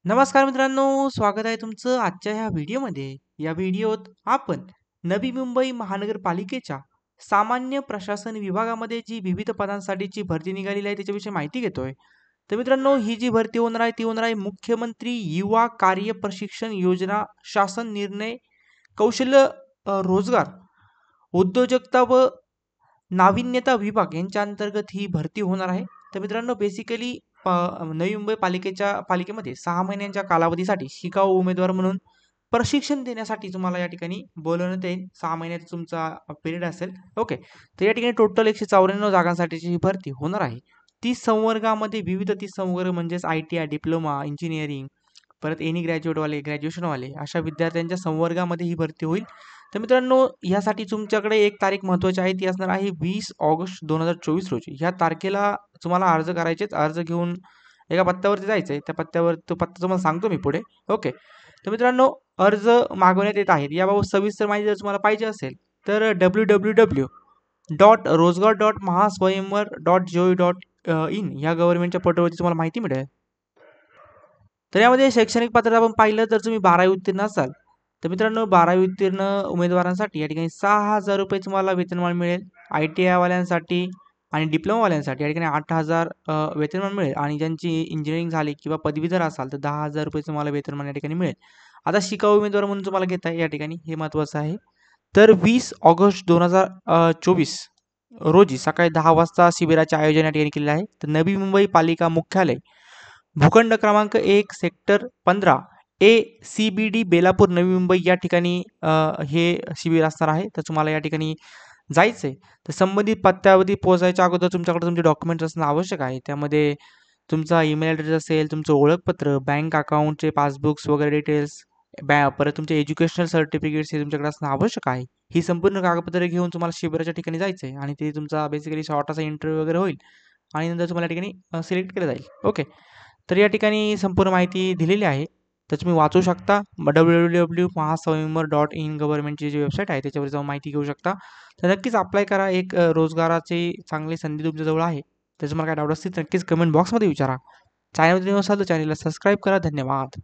नमस्कार मित्रांनो, स्वागत आहे तुमचं आजच्या ह्या व्हिडिओमध्ये. या व्हिडिओत आपण नवी मुंबई महानगरपालिकेच्या सामान्य प्रशासन विभागामध्ये जी विविध पदांसाठीची भरती निघालेली आहे त्याच्याविषयी माहिती घेतोय. तर मित्रांनो, ही जी भरती होणार आहे ती होणार आहे मुख्यमंत्री युवा कार्य प्रशिक्षण योजना शासन निर्णय कौशल्य रोजगार उद्योजकता व नाविन्यता विभाग यांच्या अंतर्गत ही भरती होणार आहे. तर मित्रांनो बेसिकली नवी मुंबई पालिकेमध्ये 6 महिन्यांच्या कालावधीसाठी शिकाऊ उमेदवार म्हणून प्रशिक्षण देण्यासाठी तुम्हाला या ठिकाणी बोलवण्यात येईल. 6 महिन्याचा तुमचा पिरियड असेल. ओके. तर या ठिकाणी टोटल 194 जागांसाठीची ही भरती होणार आहे. 30 संवर्गामध्ये विविध 30 संवर्ग म्हणजेच ITI, डिप्लोमा, इंजिनिअरिंग, परत एनी ग्रॅज्युएटवाले, ग्रॅज्युएशनवाले अशा विद्यार्थ्यांच्या संवर्गामध्ये ही भरती होईल. तर मित्रांनो, यासाठी तुमच्याकडे एक तारीख महत्त्वाची आहे ती असणार आहे 20 ऑगस्ट 2024 रोजी. ह्या तारखेला तुम्हाला अर्ज करायचे अर्ज घेऊन एका पत्त्यावरती जायचं आहे. त्या पत्त्यावर तो पत्ता तुम्हाला सांगतो मी पुढे. ओके. तर मित्रांनो, अर्ज मागवण्यात येत आहेत. याबाबत सविस्तर माहिती जर तुम्हाला पाहिजे असेल तर www.rozgar.mahaswayamvar.gov.in या गव्हर्नमेंटच्या पोर्टलवरती तुम्हाला माहिती मिळेल. तर यामध्ये शैक्षणिक पात्रता आपण पाहिलं तर तुम्ही 12वी उत्तीर्ण असाल तर मित्रांनो 12वी उत्तीर्ण उमेदवारांसाठी या ठिकाणी 6,000 रुपये तुम्हाला वेतनमान मिळेल. ITI वाल्यांसाठी आणि डिप्लोमावाल्यांसाठी या ठिकाणी 8,000 वेतनमान मिळेल आणि ज्यांची इंजिनिअरिंग झाली किंवा पदवीधर असाल तर 10,000 रुपये तुम्हाला वेतनमान या ठिकाणी मिळेल. आता शिकाऊ उमेदवार म्हणून तुम्हाला घेता आहे या ठिकाणी हे महत्त्वाचं आहे. तर 20 ऑगस्ट 2024 रोजी सकाळी 10 वाजता शिबिराचे आयोजन या ठिकाणी केलेले आहे. तर नवी मुंबई पालिका मुख्यालय भूखंड क्रमांक 1 सेक्टर 15 CBD बेलापूर नवी मुंबई या ठिकाणी हे शिबिर असणार आहे. तर तुम्हाला या ठिकाणी जायचं आहे. तर संबंधित पत्त्यावरती पोहोचायच्या अगोदर तुमच्याकडे तुमचे डॉक्युमेंट्स असणं आवश्यक आहे. त्यामध्ये तुमचा ईमेल ॲड्रेस असेल, तुमचं ओळखपत्र, बँक अकाउंटचे पासबुक्स वगैरे डिटेल्स, परत तुमचे एज्युकेशनल सर्टिफिकेट्स हे तुमच्याकडे असणं आवश्यक आहे. ही संपूर्ण कागदपत्रे घेऊन तुम्हाला शिबिराच्या ठिकाणी जायचं आहे आणि ते तुमचा बेसिकली शॉर्ट असा इंटरव्ह्यू वगैरे होईल आणि नंतर तुम्हाला या ठिकाणी सिलेक्ट केलं जाईल. ओके. तर या ठिकाणी संपूर्ण माहिती दिलेली आहे. तर तुम्ही वाचू शकता. www.mahaswayamvar.in गव्हर्नमेंटची जी वेबसाईट आहे त्याच्यावर जाऊन माहिती घेऊ शकता. तर नक्कीच अप्लाय करा. एक रोजगाराची चांगली संधी तुमच्याजवळ आहे. तर तुम्हाला काय डाऊट असतील तर नक्कीच कमेंट बॉक्समध्ये विचारा. चॅनलमध्ये नवीन असाल तर चॅनलला सबस्क्राईब करा. धन्यवाद.